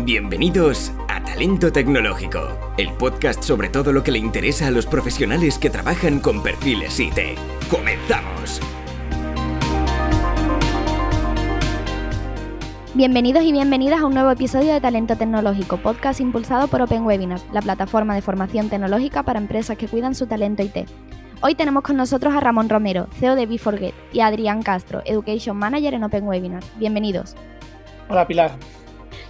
Bienvenidos a Talento Tecnológico, el podcast sobre todo lo que le interesa a los profesionales que trabajan con perfiles IT. ¡Comenzamos! Bienvenidos y bienvenidas a un nuevo episodio de Talento Tecnológico, podcast impulsado por Open Webinars, la plataforma de formación tecnológica para empresas que cuidan su talento IT. Hoy tenemos con nosotros a Ramón Romero, CEO de Be4Get, y a Adrián Castro, Education Manager en Open Webinars. Bienvenidos. Hola, Pilar.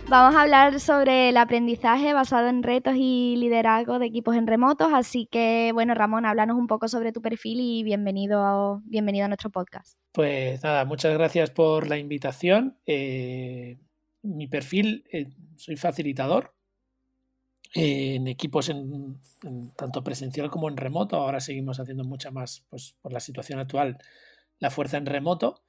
Vamos a hablar sobre el aprendizaje basado en retos y liderazgo de equipos en remotos, así que, bueno, Ramón, háblanos un poco sobre tu perfil y bienvenido a nuestro podcast. Pues nada, muchas gracias por la invitación. Mi perfil, soy facilitador en equipos en tanto presencial como en remoto. Ahora seguimos haciendo mucha más, pues por la situación actual, la fuerza en remoto.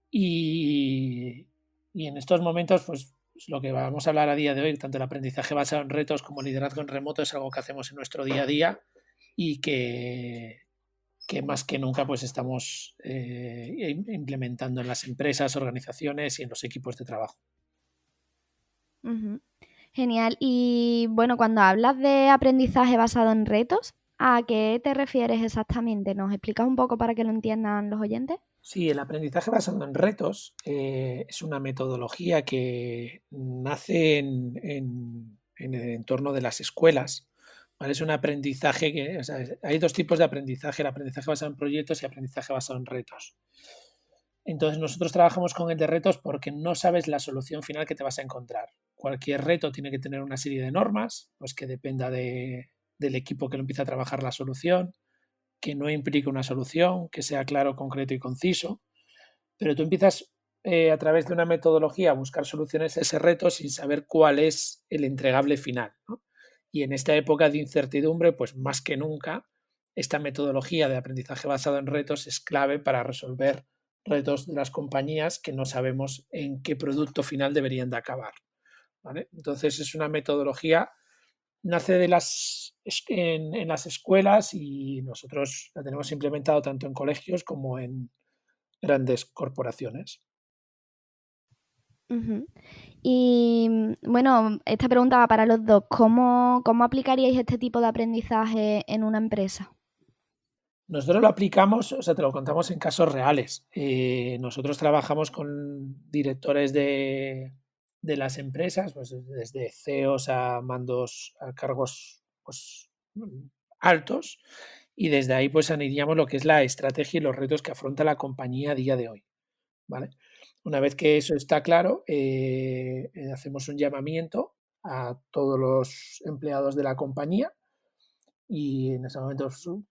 Y en estos momentos, pues lo que vamos a hablar a día de hoy, tanto el aprendizaje basado en retos como el liderazgo en remoto, es algo que hacemos en nuestro día a día y que más que nunca pues estamos implementando en las empresas, organizaciones y en los equipos de trabajo. Uh-huh. Genial. Y bueno, cuando hablas de aprendizaje basado en retos, ¿a qué te refieres exactamente? ¿Nos explicas un poco para que lo entiendan los oyentes? Sí, el aprendizaje basado en retos es una metodología que nace en el entorno de las escuelas. ¿Vale? Es un aprendizaje que, o sea, hay dos tipos de aprendizaje, el aprendizaje basado en proyectos y aprendizaje basado en retos. Entonces nosotros trabajamos con el de retos porque no sabes la solución final que te vas a encontrar. Cualquier reto tiene que tener una serie de normas, pues que dependa del equipo que lo empieza a trabajar la solución, que no implique una solución, que sea claro, concreto y conciso, pero tú empiezas a través de una metodología a buscar soluciones a ese reto sin saber cuál es el entregable final, ¿no? Y en esta época de incertidumbre, pues más que nunca, esta metodología de aprendizaje basado en retos es clave para resolver retos de las compañías que no sabemos en qué producto final deberían de acabar, ¿vale? Entonces es una metodología, nace en las escuelas y nosotros la tenemos implementado tanto en colegios como en grandes corporaciones. Uh-huh. Y bueno, esta pregunta va para los dos. ¿Cómo aplicaríais este tipo de aprendizaje en una empresa? Nosotros lo aplicamos, o sea, te lo contamos en casos reales. Nosotros trabajamos con directores de las empresas, pues desde CEOs a mandos, a cargos pues, altos, y desde ahí pues aniríamos lo que es la estrategia y los retos que afronta la compañía a día de hoy, ¿vale? Una vez que eso está claro, hacemos un llamamiento a todos los empleados de la compañía y en ese momento,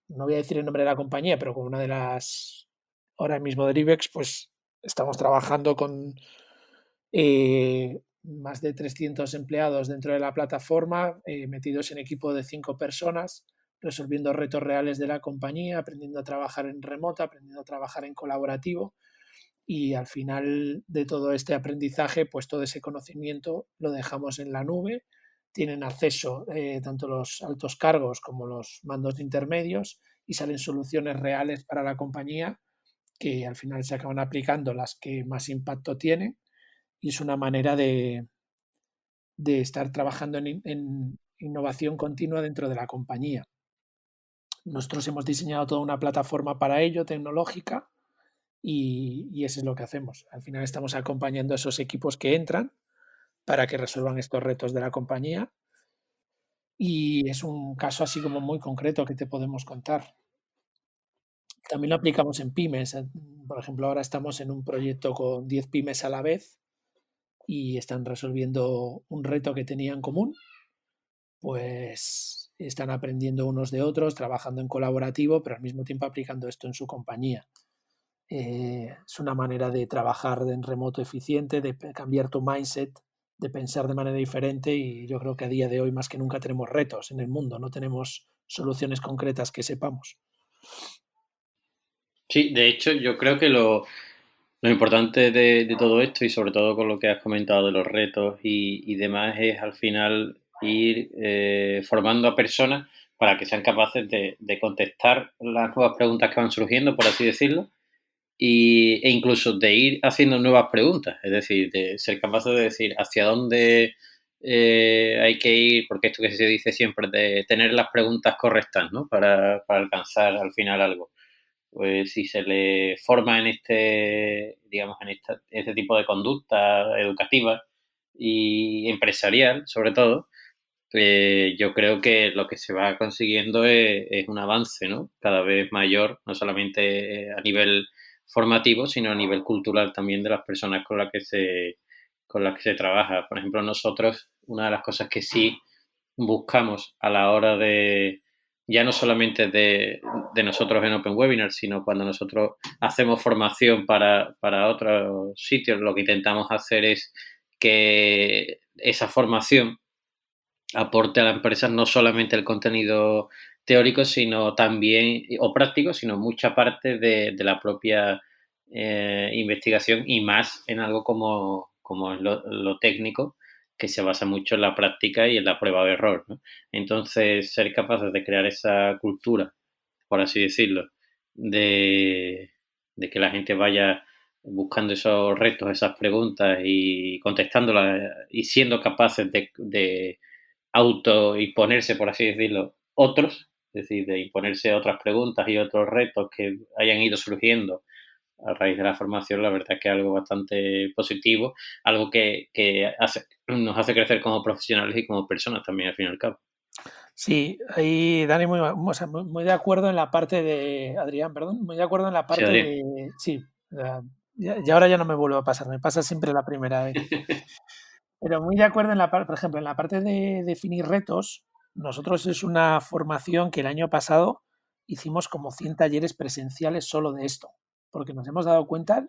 no voy a decir el nombre de la compañía, pero con una de las, ahora mismo del IBEX, pues estamos trabajando con más de 300 empleados dentro de la plataforma, metidos en equipo de 5 personas, resolviendo retos reales de la compañía, aprendiendo a trabajar en remoto, aprendiendo a trabajar en colaborativo. Y al final de todo este aprendizaje, pues todo ese conocimiento lo dejamos en la nube. Tienen acceso tanto los altos cargos como los mandos intermedios y salen soluciones reales para la compañía que al final se acaban aplicando las que más impacto tienen y es una manera de estar trabajando en innovación continua dentro de la compañía. Nosotros hemos diseñado toda una plataforma para ello, tecnológica, y eso es lo que hacemos. Al final estamos acompañando a esos equipos que entran para que resuelvan estos retos de la compañía y es un caso así como muy concreto que te podemos contar. También lo aplicamos en pymes. Por ejemplo, ahora estamos en un proyecto con 10 pymes a la vez y están resolviendo un reto que tenían en común, pues están aprendiendo unos de otros, trabajando en colaborativo, pero al mismo tiempo aplicando esto en su compañía. Es una manera de trabajar en remoto eficiente, de cambiar tu mindset, de pensar de manera diferente y yo creo que a día de hoy más que nunca tenemos retos en el mundo, no tenemos soluciones concretas que sepamos. Sí, de hecho yo creo que lo importante de todo esto y sobre todo con lo que has comentado de los retos y demás es al final ir formando a personas para que sean capaces de contestar las nuevas preguntas que van surgiendo, por así decirlo, e incluso de ir haciendo nuevas preguntas, es decir, de ser capaces de decir hacia dónde hay que ir, porque esto que se dice siempre, de tener las preguntas correctas, ¿no? Para alcanzar al final algo. Pues si se le forma en digamos, este tipo de conducta educativa y empresarial, sobre todo, yo creo que lo que se va consiguiendo es un avance, ¿no? Cada vez mayor, no solamente a nivel formativo, sino a nivel cultural también de las personas con las que se trabaja. Por ejemplo, nosotros, una de las cosas que sí buscamos a la hora ya no solamente de nosotros en Open Webinar, sino cuando nosotros hacemos formación para otros sitios, lo que intentamos hacer es que esa formación aporte a la empresa no solamente el contenido teórico, sino también, o práctico, sino mucha parte de la propia investigación y más en algo como es lo técnico, que se basa mucho en la práctica y en la prueba de error, ¿no? Entonces, ser capaces de crear esa cultura, por así decirlo, de, de que la gente vaya buscando esos retos, esas preguntas y contestándolas y siendo capaces de autoimponerse, por así decirlo, otros, es decir, de imponerse otras preguntas y otros retos que hayan ido surgiendo a raíz de la formación, la verdad es que es algo bastante positivo, algo que nos hace crecer como profesionales y como personas también, al fin y al cabo. Sí, ahí Dani, o sea, muy de acuerdo en la parte de, Adrián, perdón, muy de acuerdo en la Sí, parte Adrián. de, sí, y ahora ya no me vuelve a pasar, me pasa siempre la primera vez. Pero muy de acuerdo en por ejemplo, en la parte de definir retos, nosotros es una formación que el año pasado hicimos como 100 talleres presenciales solo de esto, porque nos hemos dado cuenta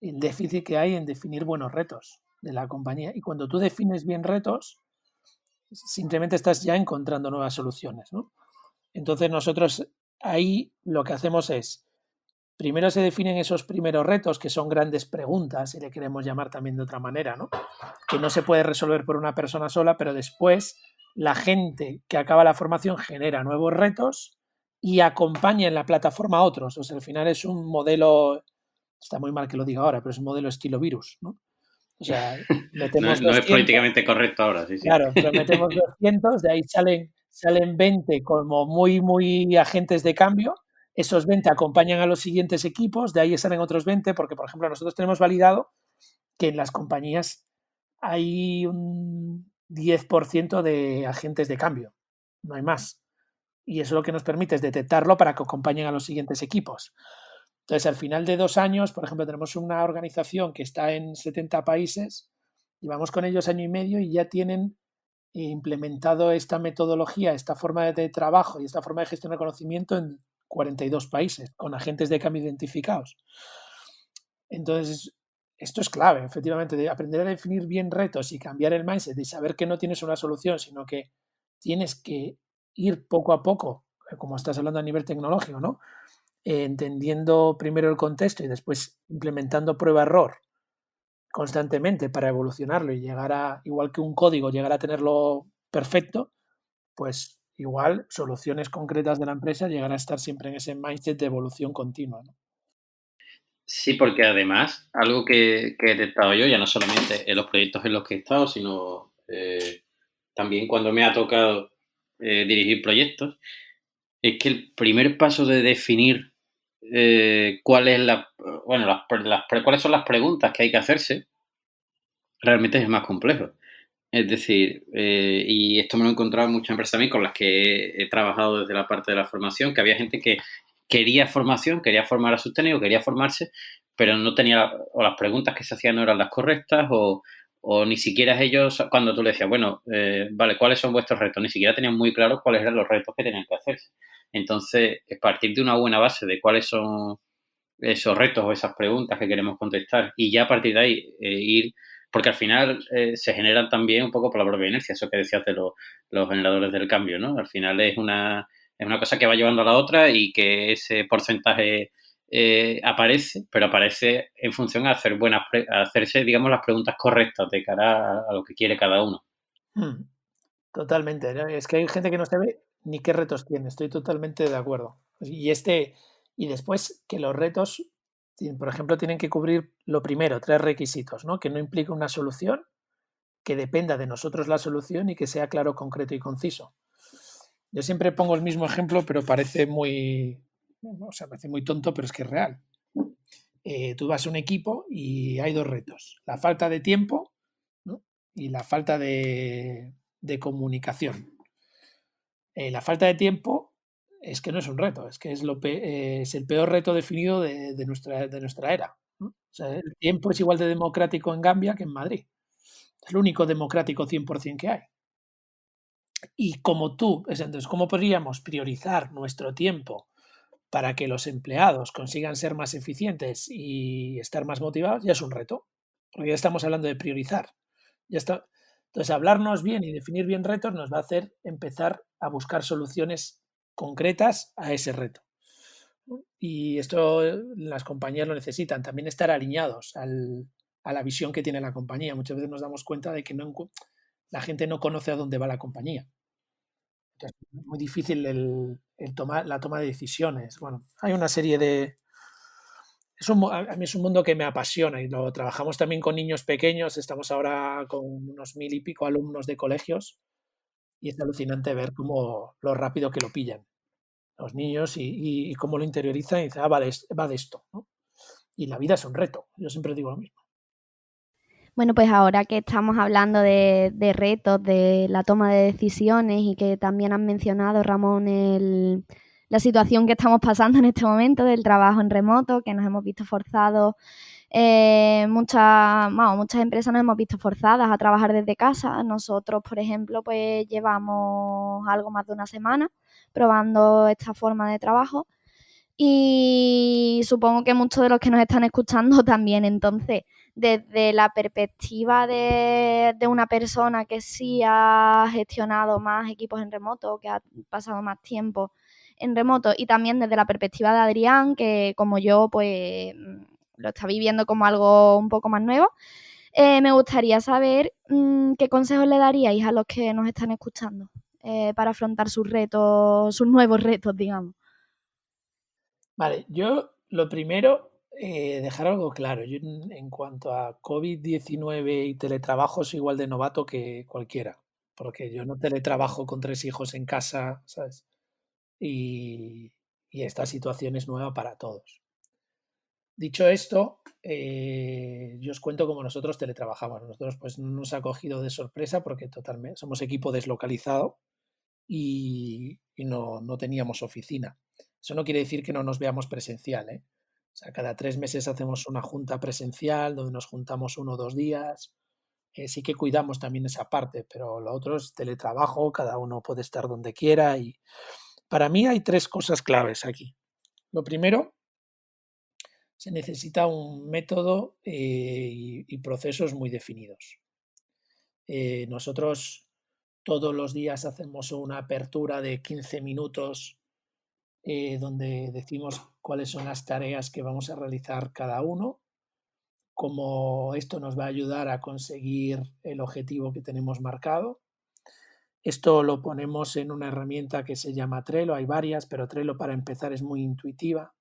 el déficit que hay en definir buenos retos de la compañía. Y cuando tú defines bien retos, simplemente estás ya encontrando nuevas soluciones, ¿no? Entonces nosotros ahí lo que hacemos es, primero se definen esos primeros retos, que son grandes preguntas, si le queremos llamar también de otra manera, ¿no? Que no se puede resolver por una persona sola, pero después la gente que acaba la formación genera nuevos retos y acompaña en la plataforma a otros. O sea, al final es un modelo, está muy mal que lo diga ahora, pero es un modelo estilo virus, ¿no? O sea, No, metemos no es 200. políticamente correcto ahora, sí, sí. Claro, pero metemos 200, de ahí salen 20 como muy agentes de cambio. Esos 20 acompañan a los siguientes equipos, de ahí salen otros 20, porque, por ejemplo, nosotros tenemos validado que en las compañías hay un 10% de agentes de cambio, no hay más. Y eso lo que nos permite es detectarlo para que acompañen a los siguientes equipos. Entonces, al final de 2 años, por ejemplo, tenemos una organización que está en 70 países, llevamos con ellos año y medio y ya tienen implementado esta metodología, esta forma de trabajo y esta forma de gestionar conocimiento en 42 países, con agentes de cambio identificados. Entonces, esto es clave, efectivamente, de aprender a definir bien retos y cambiar el mindset y saber que no tienes una solución, sino que tienes que ir poco a poco, como estás hablando a nivel tecnológico, ¿no? Entendiendo primero el contexto y después implementando prueba-error constantemente para evolucionarlo y llegar a, igual que un código, llegar a tenerlo perfecto, pues igual soluciones concretas de la empresa llegar a estar siempre en ese mindset de evolución continua, ¿no? Sí, porque además, algo que he detectado yo, ya no solamente en los proyectos en los que he estado, sino también cuando me ha tocado dirigir proyectos, es que el primer paso de definir cuál es bueno, cuáles son las preguntas que hay que hacerse, realmente es más complejo. Es decir, y esto me lo he encontrado en muchas empresas también con las que he trabajado desde la parte de la formación, que había gente que quería formación, quería formar a sus técnicos, quería formarse, pero no tenía, o las preguntas que se hacían no eran las correctas, o ni siquiera ellos, cuando tú le decías, bueno, vale, ¿cuáles son vuestros retos? Ni siquiera tenían muy claro cuáles eran los retos que tenían que hacerse. Entonces, a partir de una buena base de cuáles son esos retos o esas preguntas que queremos contestar y ya a partir de ahí ir, porque al final se generan también un poco por la propia inercia, eso que decías de los generadores del cambio, ¿no? Al final es una cosa que va llevando a la otra y que ese porcentaje aparece, pero aparece en función a a hacerse, digamos, las preguntas correctas de cara a lo que quiere cada uno. Totalmente, ¿no? Es que hay gente que no sabe ni qué retos tiene, estoy totalmente de acuerdo. Y después que los retos, por ejemplo, tienen que cubrir lo primero, 3 requisitos, ¿no? Que no implique una solución, que dependa de nosotros la solución y que sea claro, concreto y conciso. Yo siempre pongo el mismo ejemplo, pero parece parece muy tonto, pero es que es real. Tú vas a un equipo y hay dos retos: la falta de tiempo, ¿no? Y la falta de comunicación. La falta de tiempo es que no es un reto, es que es el peor reto definido de nuestra era, ¿no? O sea, el tiempo es igual de democrático en Gambia que en Madrid. Es el único democrático 100% que hay. Y entonces, ¿cómo podríamos priorizar nuestro tiempo para que los empleados consigan ser más eficientes y estar más motivados? Ya es un reto, porque ya estamos hablando de priorizar. Ya está. Entonces, hablarnos bien y definir bien retos nos va a hacer empezar a buscar soluciones concretas a ese reto. Y esto las compañías lo necesitan, también estar alineados a la visión que tiene la compañía. Muchas veces nos damos cuenta de que la gente no conoce a dónde va la compañía. Entonces, es muy difícil la toma de decisiones. Bueno, hay una serie de... a mí es un mundo que me apasiona y lo trabajamos también con niños pequeños. Estamos ahora con unos 1000 y pico alumnos de colegios y es alucinante ver lo rápido que lo pillan los niños y cómo lo interiorizan y dicen, vale, va de esto, ¿no? Y la vida es un reto. Yo siempre digo lo mismo. Bueno, pues ahora que estamos hablando de retos, de la toma de decisiones y que también han mencionado, Ramón, la situación que estamos pasando en este momento del trabajo en remoto, que nos hemos visto forzados, muchas empresas nos hemos visto forzadas a trabajar desde casa. Nosotros, por ejemplo, pues llevamos algo más de una semana probando esta forma de trabajo y supongo que muchos de los que nos están escuchando también. Entonces, desde la perspectiva de una persona que sí ha gestionado más equipos en remoto, que ha pasado más tiempo en remoto, y también desde la perspectiva de Adrián, que como yo, pues lo está viviendo como algo un poco más nuevo, me gustaría saber qué consejos le daríais a los que nos están escuchando para afrontar sus retos, sus nuevos retos, digamos. Vale, yo lo primero, dejar algo claro. Yo en cuanto a COVID-19 y teletrabajo soy igual de novato que cualquiera, porque yo no teletrabajo con 3 hijos en casa, ¿sabes? Y, y esta situación es nueva para todos. Dicho esto, yo os cuento cómo nosotros teletrabajamos. Nosotros pues no nos ha cogido de sorpresa porque totalmente somos equipo deslocalizado y no teníamos oficina. Eso no quiere decir que no nos veamos presencial, ¿eh? O sea, cada 3 meses hacemos una junta presencial donde nos juntamos 1 o 2 días. Sí que cuidamos también esa parte, pero lo otro es teletrabajo, cada uno puede estar donde quiera y para mí hay 3 cosas claves aquí. Lo primero, se necesita un método, y procesos muy definidos. Nosotros todos los días hacemos una apertura de 15 minutos donde decimos cuáles son las tareas que vamos a realizar cada uno, cómo esto nos va a ayudar a conseguir el objetivo que tenemos marcado. Esto lo ponemos en una herramienta que se llama Trello, hay varias, pero Trello para empezar es muy intuitiva.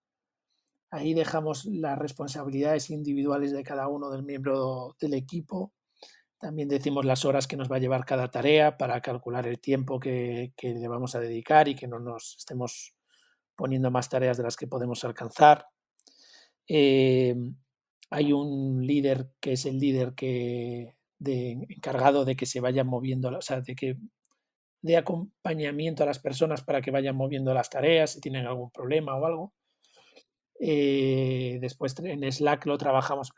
Ahí dejamos las responsabilidades individuales de cada uno del miembro del equipo. También decimos las horas que nos va a llevar cada tarea para calcular el tiempo que le vamos a dedicar y que no nos estemos poniendo más tareas de las que podemos alcanzar. Hay un líder que es el líder encargado de que se vayan moviendo, o sea, de que dé acompañamiento a las personas para que vayan moviendo las tareas si tienen algún problema o algo. Después en Slack lo trabajamos,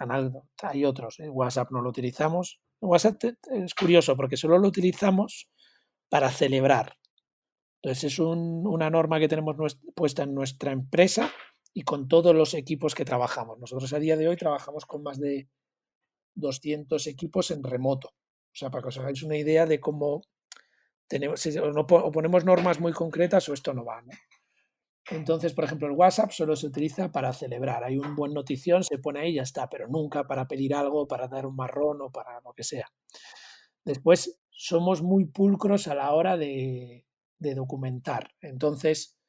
hay otros, WhatsApp no lo utilizamos. WhatsApp es curioso porque solo lo utilizamos para celebrar. Entonces es una norma que tenemos puesta en nuestra empresa y con todos los equipos que trabajamos. Nosotros a día de hoy trabajamos con más de 200 equipos en remoto. O sea, para que os hagáis una idea de cómo o ponemos normas muy concretas o esto no va, ¿no? Entonces, por ejemplo, el WhatsApp solo se utiliza para celebrar. Hay un buen notición, se pone ahí y ya está, pero nunca para pedir algo, para dar un marrón o para lo que sea. Después, somos muy pulcros a la hora de documentar. Entonces,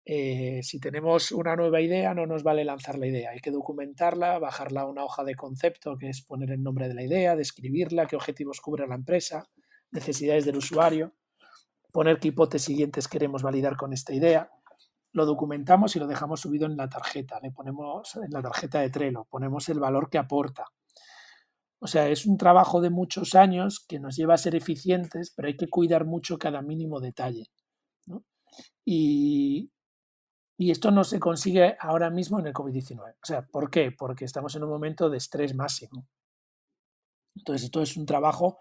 Si tenemos una nueva idea, no nos vale lanzar la idea, hay que documentarla, bajarla a una hoja de concepto, que es poner el nombre de la idea, describirla, qué objetivos cubre la empresa, necesidades del usuario, poner qué hipótesis siguientes queremos validar con esta idea. Lo documentamos y lo dejamos subido en la tarjeta, le ponemos en la tarjeta de Trello, ponemos el valor que aporta. O sea, es un trabajo de muchos años que nos lleva a ser eficientes, pero hay que cuidar mucho cada mínimo detalle, ¿no? Y, y esto no se consigue ahora mismo en el COVID-19. O sea, ¿por qué? Porque estamos en un momento de estrés máximo. Entonces, esto es un trabajo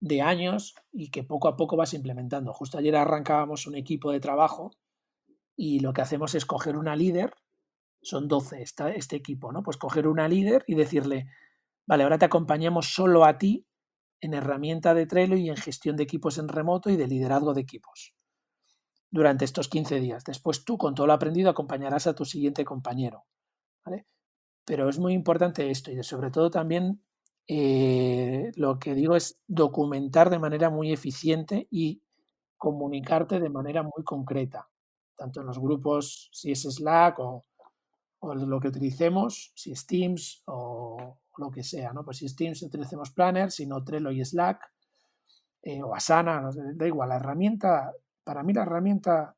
de años y que poco a poco vas implementando. Justo ayer arrancábamos un equipo de trabajo y lo que hacemos es coger una líder, son 12 este equipo, ¿no? Pues coger una líder y decirle, vale, ahora te acompañamos solo a ti en herramienta de Trello y en gestión de equipos en remoto y de liderazgo de equipos durante estos 15 días. Después tú, con todo lo aprendido, acompañarás a tu siguiente compañero, ¿vale? Pero es muy importante esto y sobre todo también lo que digo es documentar de manera muy eficiente y comunicarte de manera muy concreta, tanto en los grupos, si es Slack o lo que utilicemos, si es Teams o lo que sea, ¿no? Pues si es Teams utilicemos Planner, si no Trello y Slack, o Asana, no sé, da igual, la herramienta, para mí la herramienta,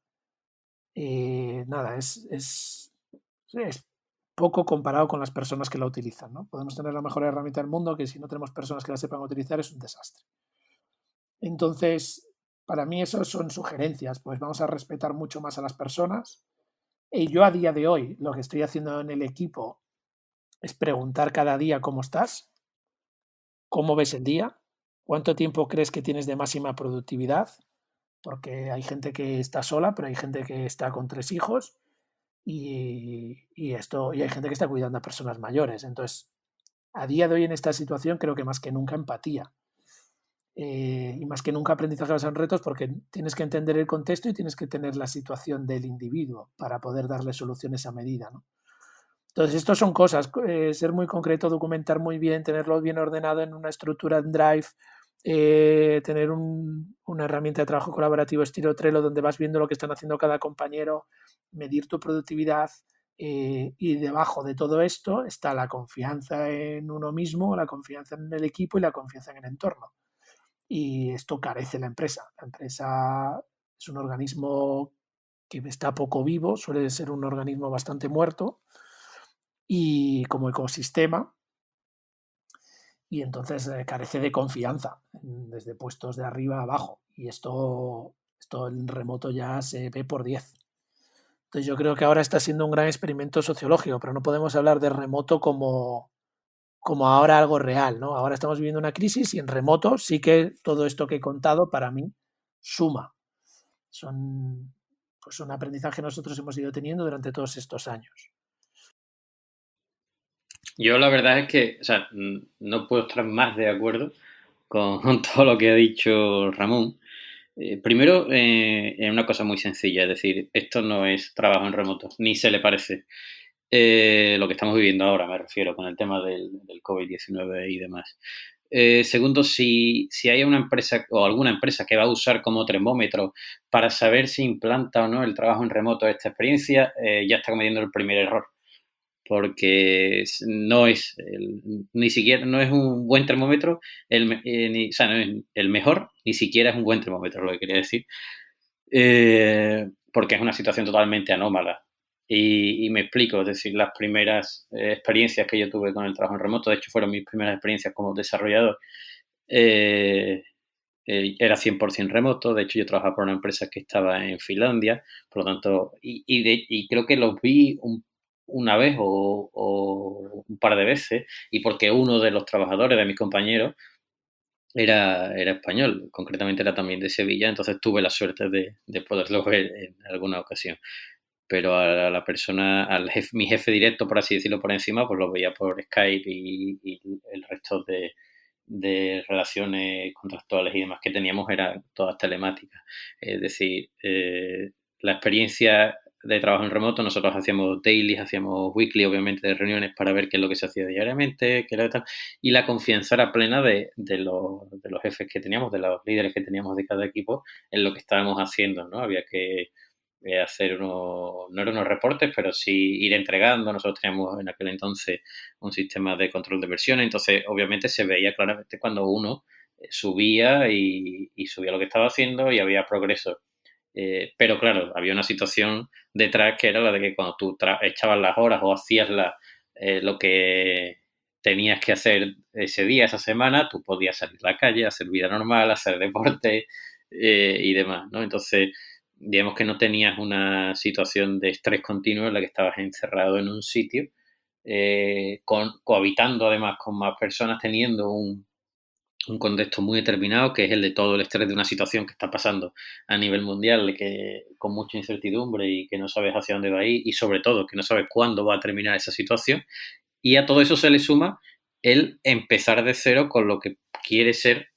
nada, es poco comparado con las personas que la utilizan, ¿no? Podemos tener la mejor herramienta del mundo, que si no tenemos personas que la sepan utilizar es un desastre. Entonces, para mí eso son sugerencias, pues vamos a respetar mucho más a las personas. Y yo a día de hoy lo que estoy haciendo en el equipo es preguntar cada día cómo estás, cómo ves el día, cuánto tiempo crees que tienes de máxima productividad, porque hay gente que está sola, pero hay gente que está con 3 hijos y hay gente que está cuidando a personas mayores. Entonces, a día de hoy en esta situación creo que más que nunca empatía. Y más que nunca aprendizaje basado en retos, porque tienes que entender el contexto y tienes que tener la situación del individuo para poder darle soluciones a medida, ¿no? Entonces, estos son cosas, ser muy concreto, documentar muy bien, tenerlo bien ordenado en una estructura en Drive, tener una herramienta de trabajo colaborativo estilo Trello donde vas viendo lo que están haciendo cada compañero, medir tu productividad, y debajo de todo esto está la confianza en uno mismo, la confianza en el equipo y la confianza en el entorno. Y esto carece la empresa. La empresa es un organismo que está poco vivo, suele ser un organismo bastante muerto y como ecosistema, y entonces carece de confianza desde puestos de arriba a abajo. Y esto en remoto ya se ve por 10. Entonces yo creo que ahora está siendo un gran experimento sociológico, pero no podemos hablar de remoto como ahora algo real, ¿no? Ahora estamos viviendo una crisis y en remoto sí que todo esto que he contado para mí suma. Pues un aprendizaje que nosotros hemos ido teniendo durante todos estos años. Yo la verdad es que, o sea, no puedo estar más de acuerdo con todo lo que ha dicho Ramón. Primero, en una cosa muy sencilla, es decir, esto no es trabajo en remoto, ni se le parece. Lo que estamos viviendo ahora, me refiero, con el tema del COVID-19 y demás. Segundo, si hay una empresa o alguna empresa que va a usar como termómetro para saber si implanta o no el trabajo en remoto esta experiencia, ya está cometiendo el primer error. Porque no es ni siquiera no es un buen termómetro, o sea, no es el mejor, ni siquiera es un buen termómetro, lo que quería decir. Porque es una situación totalmente anómala. Y me explico, es decir, las primeras experiencias que yo tuve con el trabajo en remoto, de hecho fueron mis primeras experiencias como desarrollador, era 100% remoto. De hecho, yo trabajaba por una empresa que estaba en Finlandia, por lo tanto, y creo que los vi una vez o un par de veces, y porque uno de los trabajadores, de mis compañeros, era español, concretamente era también de Sevilla, entonces tuve la suerte de poderlo ver en alguna ocasión. Pero a la persona, mi jefe directo, por así decirlo, por encima, pues lo veía por Skype y el resto de relaciones contractuales y demás que teníamos eran todas telemáticas. Es decir, la experiencia de trabajo en remoto, nosotros hacíamos dailies, hacíamos weekly, obviamente, de reuniones para ver qué es lo que se hacía diariamente, qué era tal, y la confianza era plena de los jefes que teníamos, de los líderes que teníamos de cada equipo en lo que estábamos haciendo, ¿no? Había que hacer no eran unos reportes, pero sí ir entregando. Nosotros teníamos en aquel entonces un sistema de control de versiones, entonces obviamente se veía claramente cuando uno subía y subía lo que estaba haciendo y había progreso. Pero claro, había una situación detrás que era la de que cuando tú echabas las horas o hacías lo que tenías que hacer ese día, esa semana, tú podías salir a la calle, hacer vida normal, hacer deporte y demás, ¿no? Entonces, digamos que no tenías una situación de estrés continuo en la que estabas encerrado en un sitio, cohabitando además con más personas, teniendo un contexto muy determinado, que es el de todo el estrés de una situación que está pasando a nivel mundial, con mucha incertidumbre y que no sabes hacia dónde va a ir y sobre todo que no sabes cuándo va a terminar esa situación. Y a todo eso se le suma el empezar de cero con lo que quiere ser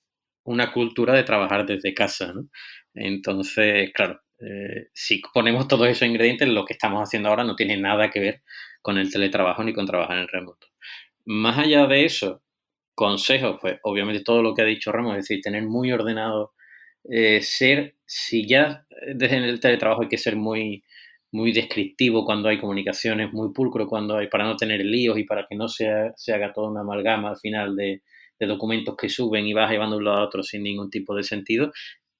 una cultura de trabajar desde casa, ¿no? Entonces, claro, si ponemos todos esos ingredientes, lo que estamos haciendo ahora no tiene nada que ver con el teletrabajo ni con trabajar en remoto. Más allá de eso, consejos, pues obviamente todo lo que ha dicho Ramos, es decir, tener muy ordenado, si ya desde el teletrabajo hay que ser muy descriptivo cuando hay comunicaciones, muy pulcro cuando hay, para no tener líos y para que no se haga toda una amalgama al final de documentos que suben y vas llevando de un lado a otro sin ningún tipo de sentido.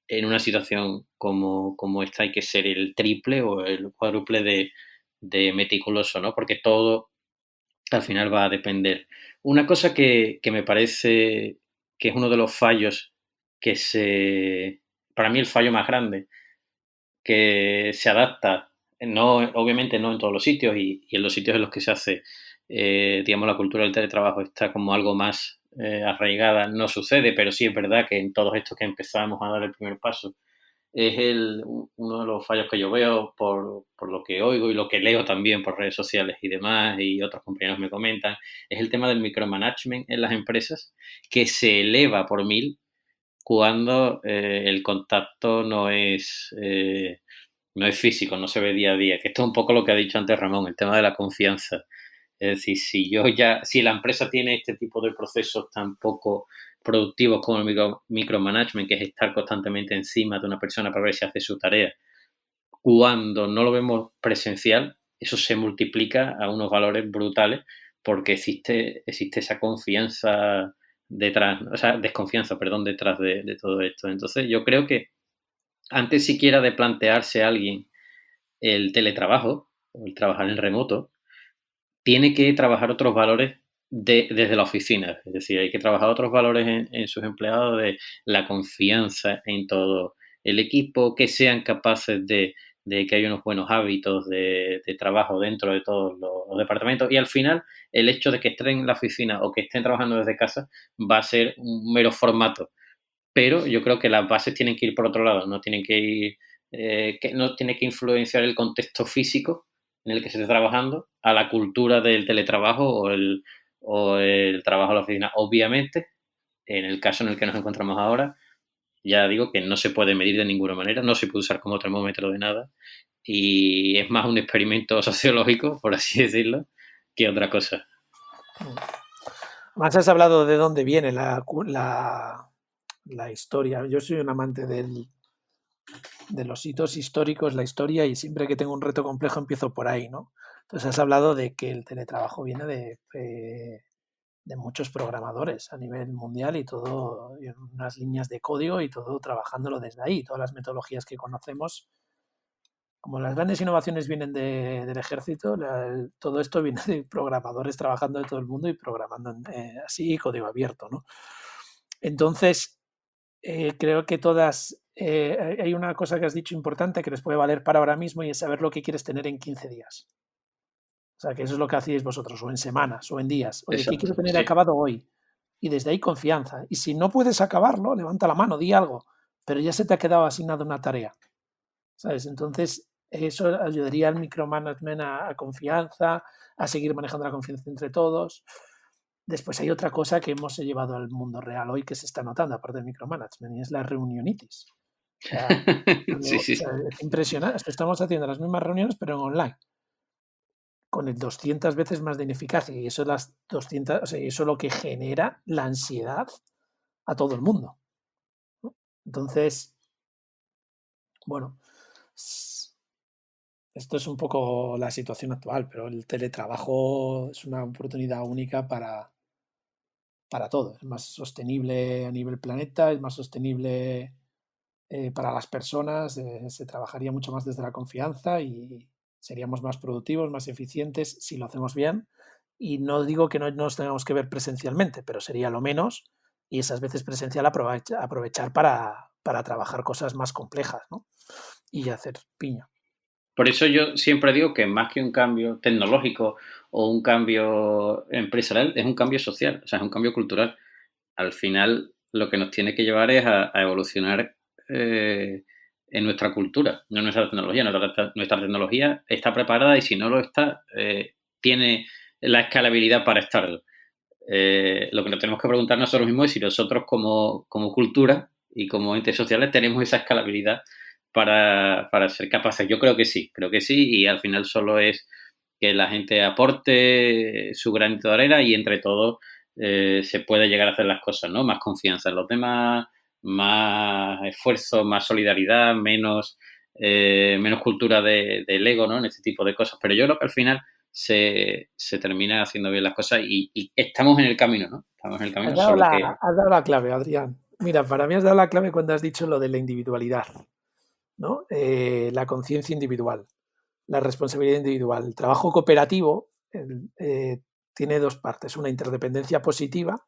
En una situación como esta hay que ser el triple o el cuádruple de meticuloso, ¿no? Porque todo al final va a depender. Una cosa que me parece que es uno de los fallos para mí el fallo más grande, que se adapta, no, obviamente no en todos los sitios y en los sitios en los que se hace, digamos, la cultura del teletrabajo está como algo más arraigada, no sucede, pero sí es verdad que en todos estos que empezamos a dar el primer paso, es uno de los fallos que yo veo por lo que oigo y lo que leo también por redes sociales y demás, y otros compañeros me comentan, es el tema del micromanagement en las empresas, que se eleva por 1000 cuando el contacto no es físico, no se ve día a día, que esto es un poco lo que ha dicho antes Ramón, el tema de la confianza. Es decir, si la empresa tiene este tipo de procesos tan poco productivos como el micromanagement, que es estar constantemente encima de una persona para ver si hace su tarea, cuando no lo vemos presencial, eso se multiplica a unos valores brutales porque existe esa confianza detrás, o sea, desconfianza, perdón, detrás de todo esto. Entonces, yo creo que antes siquiera de plantearse a alguien el teletrabajo o el trabajar en remoto, tiene que trabajar otros valores desde la oficina. Es decir, hay que trabajar otros valores en sus empleados de la confianza en todo el equipo, que sean capaces de que haya unos buenos hábitos de trabajo dentro de todos los departamentos. Y al final, el hecho de que estén en la oficina o que estén trabajando desde casa va a ser un mero formato. Pero yo creo que las bases tienen que ir por otro lado, no tienen que ir, que no tiene que influenciar el contexto físico en el que se esté trabajando a la cultura del teletrabajo o el trabajo a la oficina. Obviamente, en el caso en el que nos encontramos ahora, ya digo que no se puede medir de ninguna manera, no se puede usar como termómetro de nada y es más un experimento sociológico, por así decirlo, que otra cosa. Más has hablado de dónde viene la historia. Yo soy un amante de los hitos históricos, la historia, y siempre que tengo un reto complejo empiezo por ahí, ¿no? Entonces has hablado de que el teletrabajo viene de muchos programadores a nivel mundial y todo, y unas líneas de código y todo trabajándolo desde ahí. Todas las metodologías que conocemos, como las grandes innovaciones vienen del ejército, todo esto viene de programadores trabajando de todo el mundo y programando así código abierto, ¿no? Entonces, creo que hay una cosa que has dicho importante que les puede valer para ahora mismo y es saber lo que quieres tener en 15 días. O sea, que eso es lo que hacéis vosotros, o en semanas, o en días. Oye, ¿qué quiero tener acabado hoy? Y desde ahí confianza. Y si no puedes acabarlo, levanta la mano, di algo. Pero ya se te ha quedado asignada una tarea. ¿Sabes? Entonces, eso ayudaría al micromanagement a confianza, a seguir manejando la confianza entre todos. Después hay otra cosa que hemos llevado al mundo real hoy que se está notando, aparte del micromanagement, y es la reunionitis. O sea, Sí. o sea, es impresionante. Estamos haciendo las mismas reuniones, pero en online, con el 200 veces más de ineficacia. Y eso, o sea, eso es lo que genera la ansiedad a todo el mundo, ¿no? Entonces, bueno, esto es un poco la situación actual, pero el teletrabajo es una oportunidad única para todo. Es más sostenible a nivel planeta, es más sostenible para las personas, se trabajaría mucho más desde la confianza y seríamos más productivos, más eficientes si lo hacemos bien. Y no digo que no nos tengamos que ver presencialmente, pero sería lo menos y esas veces presencial aprovechar para trabajar cosas más complejas, ¿no? Y hacer piña. Por eso yo siempre digo que más que un cambio tecnológico o un cambio empresarial, es un cambio social, o sea, es un cambio cultural. Al final, lo que nos tiene que llevar es a evolucionar en nuestra cultura, no en nuestra tecnología. Nuestra tecnología está preparada y si no lo está, tiene la escalabilidad para estarlo. Lo que nos tenemos que preguntar nosotros mismos es si nosotros como cultura y como entes sociales tenemos esa escalabilidad para ser capaces. Yo creo que sí, y al final solo es que la gente aporte su granito de arena y entre todos se puede llegar a hacer las cosas, ¿no? Más confianza en los demás, más esfuerzo, más solidaridad, menos cultura del ego, ¿no? En este tipo de cosas. Pero yo creo que al final se termina haciendo bien las cosas y estamos en el camino, ¿no? Estamos en el camino, solo que... Has dado la clave, Adrián. Mira, para mí has dado la clave cuando has dicho lo de la individualidad, ¿no? La conciencia individual, la responsabilidad individual. El trabajo cooperativo tiene dos partes. Una interdependencia positiva,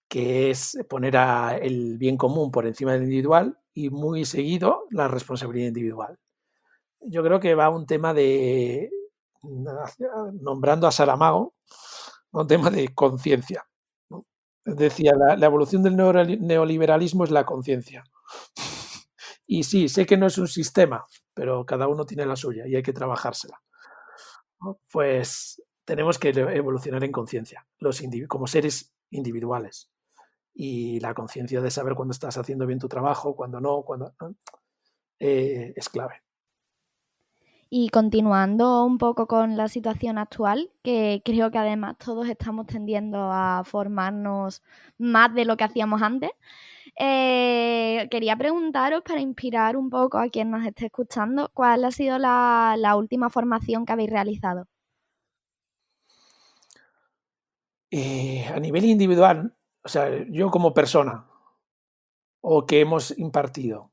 que es poner el bien común por encima del individual, y muy seguido la responsabilidad individual. Yo creo que va un tema de, nombrando a Saramago, un tema de conciencia, ¿no? Decía, la evolución del neoliberalismo es la conciencia. Y sí, sé que no es un sistema, pero cada uno tiene la suya y hay que trabajársela, ¿no? Pues tenemos que evolucionar en conciencia, como seres individuales. Y la conciencia de saber cuándo estás haciendo bien tu trabajo, cuándo no, es clave. Y continuando un poco con la situación actual, que creo que además todos estamos tendiendo a formarnos más de lo que hacíamos antes, quería preguntaros, para inspirar un poco a quien nos esté escuchando, ¿cuál ha sido la última formación que habéis realizado? A nivel individual, o sea, yo como persona, o que hemos impartido.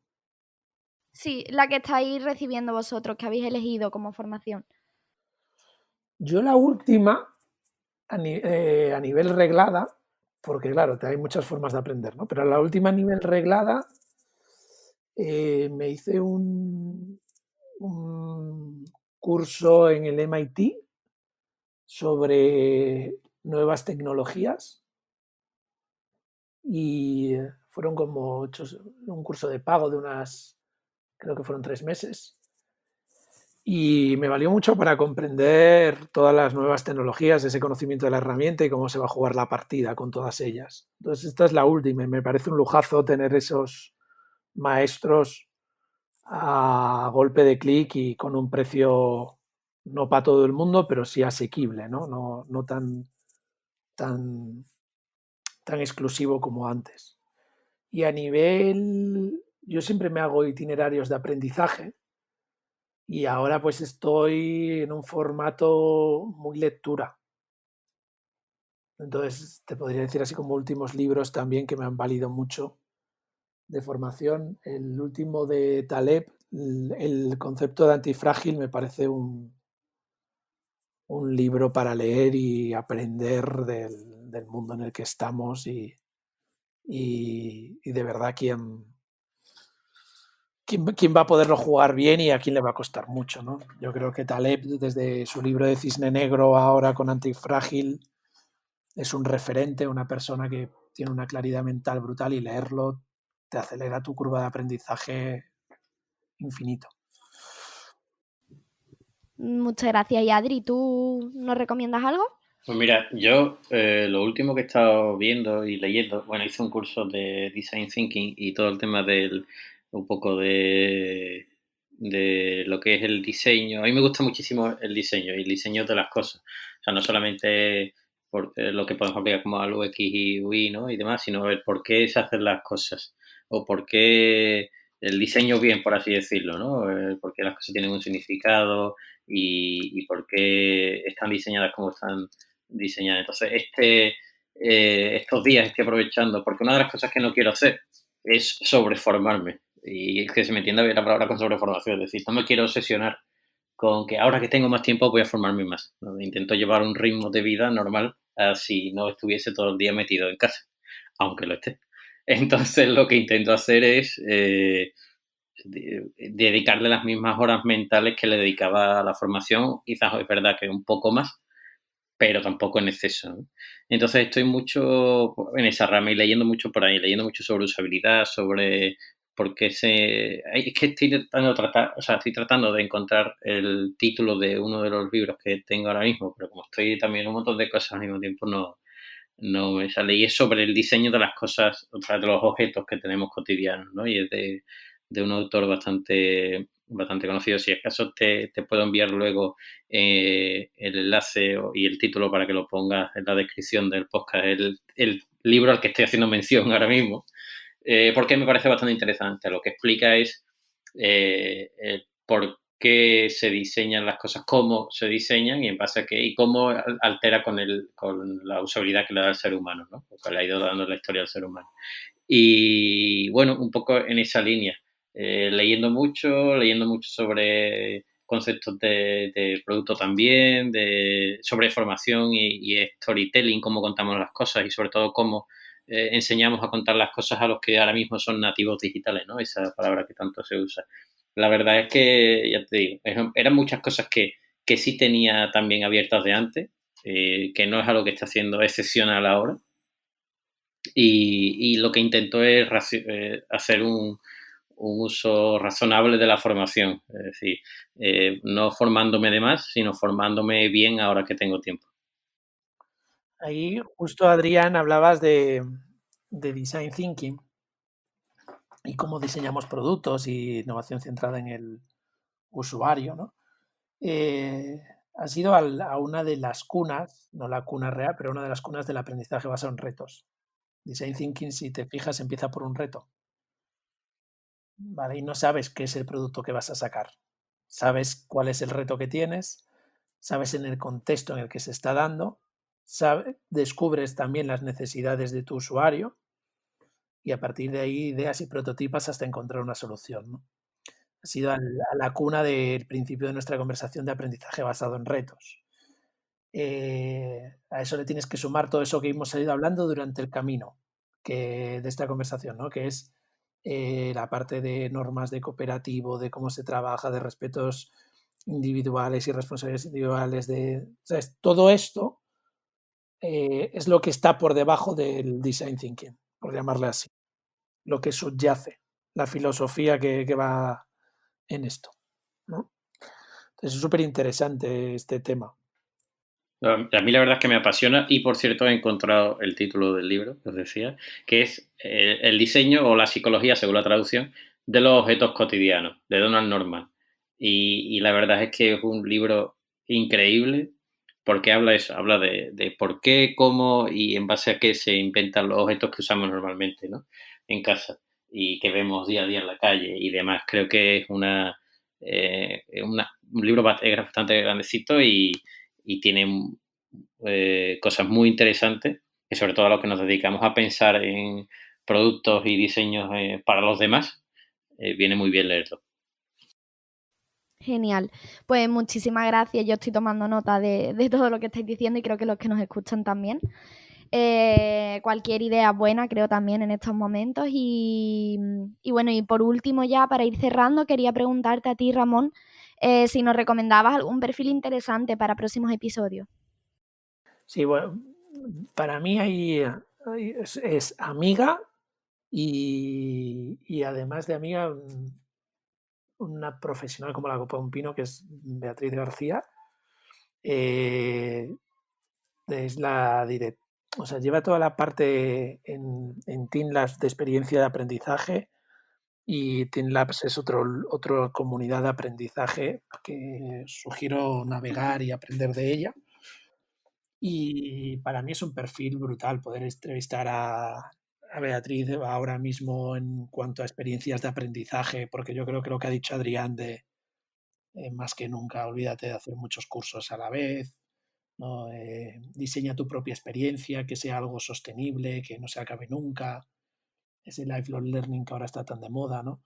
Sí, la que estáis recibiendo vosotros, que habéis elegido como formación. Yo la última, a nivel reglada, porque claro, hay muchas formas de aprender, ¿no? Pero la última a nivel reglada, me hice un curso en el MIT sobre nuevas tecnologías y fueron como un curso de pago de creo que fueron 3 meses. Y me valió mucho para comprender todas las nuevas tecnologías, ese conocimiento de la herramienta y cómo se va a jugar la partida con todas ellas. Entonces, esta es la última y me parece un lujazo tener esos maestros a golpe de clic y con un precio no para todo el mundo, pero sí asequible, ¿no? No tan, tan exclusivo como antes. Y a nivel, yo siempre me hago itinerarios de aprendizaje. Y ahora pues estoy en un formato muy lectura. Entonces te podría decir así como últimos libros también que me han valido mucho de formación. El último de Taleb, el concepto de antifrágil, me parece un libro para leer y aprender del mundo en el que estamos y de verdad quién va a poderlo jugar bien y a quién le va a costar mucho, ¿no? Yo creo que Taleb, desde su libro de Cisne Negro, ahora con Antifrágil, es un referente, una persona que tiene una claridad mental brutal y leerlo te acelera tu curva de aprendizaje infinito. Muchas gracias. Y Adri, ¿tú nos recomiendas algo? Pues mira, yo lo último que he estado viendo y leyendo, bueno, hice un curso de Design Thinking y todo el tema un poco de lo que es el diseño. A mí me gusta muchísimo el diseño y el diseño de las cosas. O sea, no solamente por lo que podemos aplicar como al UX y UI, ¿no? Y demás, sino el por qué se hacen las cosas o por qué el diseño bien, por así decirlo, ¿no? Por qué las cosas tienen un significado y por qué están diseñadas como están diseñadas. Entonces, estos días estoy aprovechando, porque una de las cosas que no quiero hacer es sobreformarme. Y es que se me entiende bien la palabra con sobreformación, es decir, no me quiero obsesionar con que ahora que tengo más tiempo voy a formarme más, ¿no? Intento llevar un ritmo de vida normal, si no estuviese todo el día metido en casa, aunque lo esté. Entonces lo que intento hacer es dedicarle las mismas horas mentales que le dedicaba a la formación, quizás es verdad que un poco más, pero tampoco en exceso, ¿no? Entonces estoy mucho en esa rama y leyendo mucho por ahí, leyendo mucho sobre usabilidad, sobre por qué es que estoy tratando de encontrar el título de uno de los libros que tengo ahora mismo, pero como estoy también en un montón de cosas al mismo tiempo, no me sale. Y es sobre el diseño de las cosas, o sea, de los objetos que tenemos cotidianos, ¿no? Y es de un autor bastante conocido. Si acaso te puedo enviar luego el enlace y el título para que lo pongas en la descripción del podcast, el libro al que estoy haciendo mención ahora mismo, porque me parece bastante interesante. Lo que explica es por qué se diseñan las cosas, cómo se diseñan y en base a qué, y cómo altera con la usabilidad que le da el ser humano, ¿no? Porque le ha ido dando la historia al ser humano. Y bueno, un poco en esa línea, leyendo mucho sobre conceptos de producto también, sobre formación y storytelling, cómo contamos las cosas y sobre todo cómo enseñamos a contar las cosas a los que ahora mismo son nativos digitales, ¿no? Esa palabra que tanto se usa. La verdad es que, ya te digo, eran muchas cosas que sí tenía también abiertas de antes, que no es algo que está haciendo excepcional ahora. Y lo que intento es hacer un uso razonable de la formación, es decir, no formándome de más, sino formándome bien ahora que tengo tiempo. Ahí justo, Adrián, hablabas de design thinking y cómo diseñamos productos y innovación centrada en el usuario, ¿no? Has ido a una de las cunas, no la cuna real, pero una de las cunas del aprendizaje basado en retos. Design thinking, si te fijas, empieza por un reto, ¿vale? Y no sabes qué es el producto que vas a sacar. Sabes cuál es el reto que tienes, sabes en el contexto en el que se está dando, descubres también las necesidades de tu usuario y a partir de ahí ideas y prototipas hasta encontrar una solución, ¿no? Ha sido a la cuna del principio de nuestra conversación de aprendizaje basado en retos. A eso le tienes que sumar todo eso que hemos ido hablando durante el camino de esta conversación, ¿no? Que es la parte de normas de cooperativo, de cómo se trabaja, de respetos individuales y responsabilidades individuales, ¿sabes? Todo esto es lo que está por debajo del design thinking, por llamarle así, lo que subyace, la filosofía que va en esto, ¿no? Entonces es súper interesante este tema. A mí la verdad es que me apasiona y, por cierto, he encontrado el título del libro, que os decía, que es el diseño o la psicología, según la traducción, de los objetos cotidianos, de Donald Norman. Y la verdad es que es un libro increíble porque habla de por qué, cómo y en base a qué se inventan los objetos que usamos normalmente, ¿no? En casa y que vemos día a día en la calle y demás. Creo que es un libro bastante grandecito y tiene cosas muy interesantes y sobre todo a lo que nos dedicamos a pensar en productos y diseños para los demás, viene muy bien leerlo. Genial. Pues muchísimas gracias. Yo estoy tomando nota de todo lo que estáis diciendo y creo que los que nos escuchan también. Cualquier idea buena, creo, también en estos momentos. Y bueno, y por último ya, para ir cerrando, quería preguntarte a ti, Ramón, si nos recomendabas algún perfil interesante para próximos episodios. Sí, bueno, para mí es amiga y además de amiga, una profesional como la Copa de un Pino, que es Beatriz García. Es la o sea, lleva toda la parte en Team Labs de experiencia de aprendizaje y Team Labs es otra comunidad de aprendizaje que sugiero navegar y aprender de ella. Y para mí es un perfil brutal poder entrevistar a a Beatriz ahora mismo en cuanto a experiencias de aprendizaje, porque yo creo que lo que ha dicho Adrián de más que nunca, olvídate de hacer muchos cursos a la vez, ¿no? Diseña tu propia experiencia, que sea algo sostenible, que no se acabe nunca, ese lifelong learning que ahora está tan de moda, ¿no?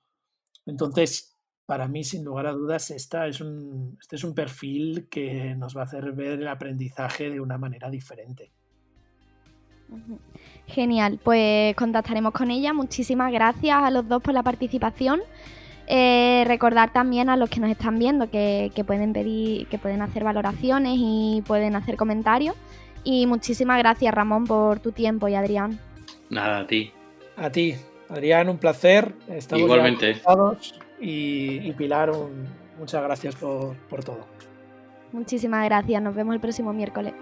Entonces, para mí, sin lugar a dudas, este es un perfil que nos va a hacer ver el aprendizaje de una manera diferente. Genial, pues contactaremos con ella. Muchísimas gracias a los dos por la participación. Recordar también a los que nos están viendo que pueden pedir, que pueden hacer valoraciones y pueden hacer comentarios. Y muchísimas gracias, Ramón, por tu tiempo, y Adrián. Nada, a ti. A ti, Adrián, un placer. Estamos igualmente. Ya conectados y Pilar, muchas gracias por todo. Muchísimas gracias. Nos vemos el próximo miércoles.